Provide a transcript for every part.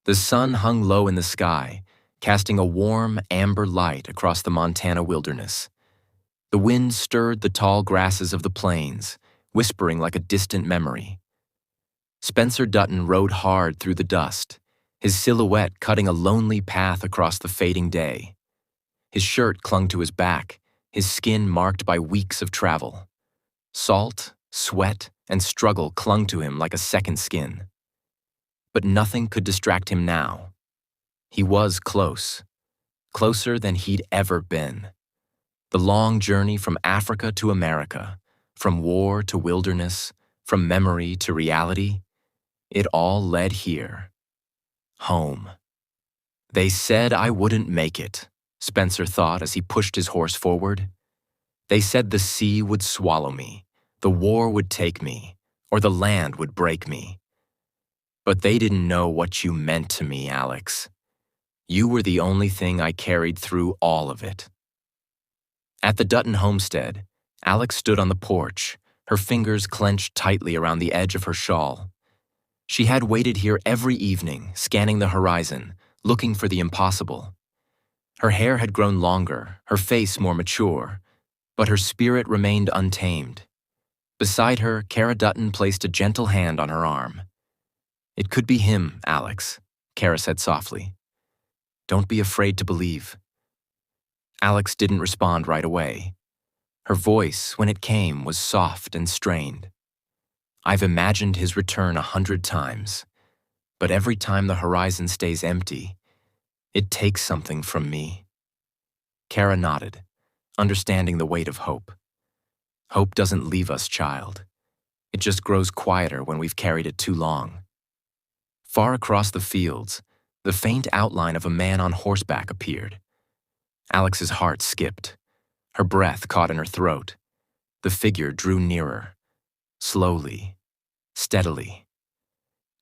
The sun hung low in the sky, casting a warm, amber light across the Montana wilderness. The wind stirred the tall grasses of the plains, whispering like a distant memory. Spencer Dutton rode hard through the dust, his silhouette cutting a lonely path across the fading day. His shirt clung to his back, his skin marked by weeks of travel. Salt, sweat, and struggle clung to him like a second skin. But nothing could distract him now. He was close, closer than he'd ever been. The long journey from Africa to America, from war to wilderness, from memory to reality, it all led here. Home. They said I wouldn't make it, Spencer thought as he pushed his horse forward. They said the sea would swallow me, the war would take me, or the land would break me. But they didn't know what you meant to me, Alex. You were the only thing I carried through all of it. At the Dutton homestead, Alex stood on the porch, her fingers clenched tightly around the edge of her shawl. She had waited here every evening, scanning the horizon, looking for the impossible. Her hair had grown longer, her face more mature, but her spirit remained untamed. Beside her, Kara Dutton placed a gentle hand on her arm. "It could be him, Alex," Kara said softly. "Don't be afraid to believe." Alex didn't respond right away. Her voice, when it came, was soft and strained. "I've imagined his return 100 times, but every time the horizon stays empty, it takes something from me." Kara nodded, understanding the weight of hope. Hope doesn't leave us, child. It just grows quieter when we've carried it too long. Far across the fields, the faint outline of a man on horseback appeared. Alex's heart skipped. Her breath caught in her throat. The figure drew nearer, slowly, steadily.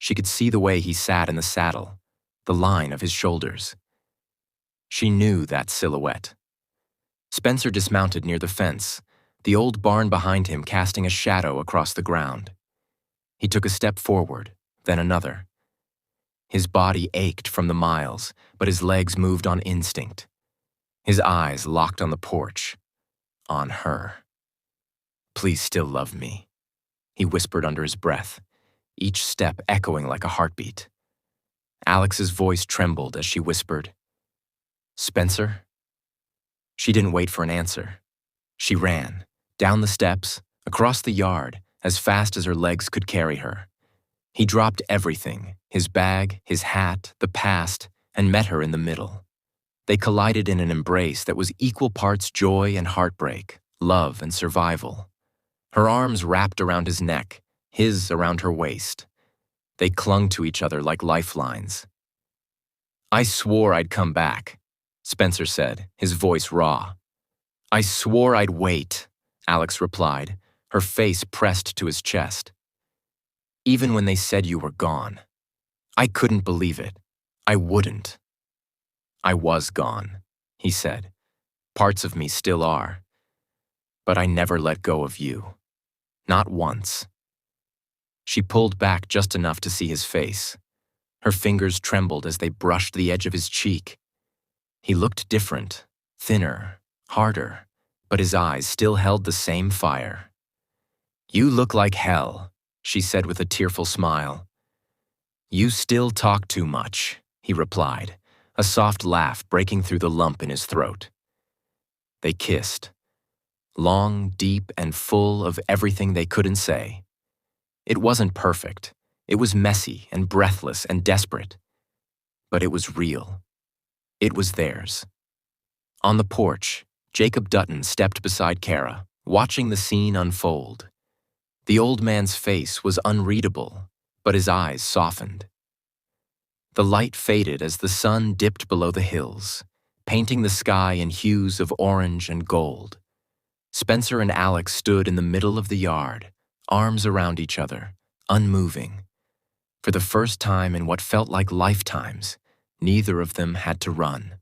She could see the way he sat in the saddle, the line of his shoulders. She knew that silhouette. Spencer dismounted near the fence, the old barn behind him casting a shadow across the ground. He took a step forward, then another. His body ached from the miles, but his legs moved on instinct. His eyes locked on the porch, on her. "Please still love me," he whispered under his breath, each step echoing like a heartbeat. Alex's voice trembled as she whispered, "Spencer?" She didn't wait for an answer. She ran, down the steps, across the yard, as fast as her legs could carry her. He dropped everything, his bag, his hat, the past, and met her in the middle. They collided in an embrace that was equal parts joy and heartbreak, love and survival. Her arms wrapped around his neck, his around her waist. They clung to each other like lifelines. "I swore I'd come back," Spencer said, his voice raw. "I swore I'd wait," Alex replied, her face pressed to his chest. "Even when they said you were gone. I couldn't believe it. I wouldn't." "I was gone," he said. "Parts of me still are. But I never let go of you. Not once." She pulled back just enough to see his face. Her fingers trembled as they brushed the edge of his cheek. He looked different, thinner, harder, but his eyes still held the same fire. "You look like hell," she said with a tearful smile. "You still talk too much," he replied, a soft laugh breaking through the lump in his throat. They kissed, long, deep, and full of everything they couldn't say. It wasn't perfect. It was messy and breathless and desperate. But it was real. It was theirs. On the porch, Jacob Dutton stepped beside Kara, watching the scene unfold. The old man's face was unreadable, but his eyes softened. The light faded as the sun dipped below the hills, painting the sky in hues of orange and gold. Spencer and Alex stood in the middle of the yard, arms around each other, unmoving. For the first time in what felt like lifetimes, neither of them had to run.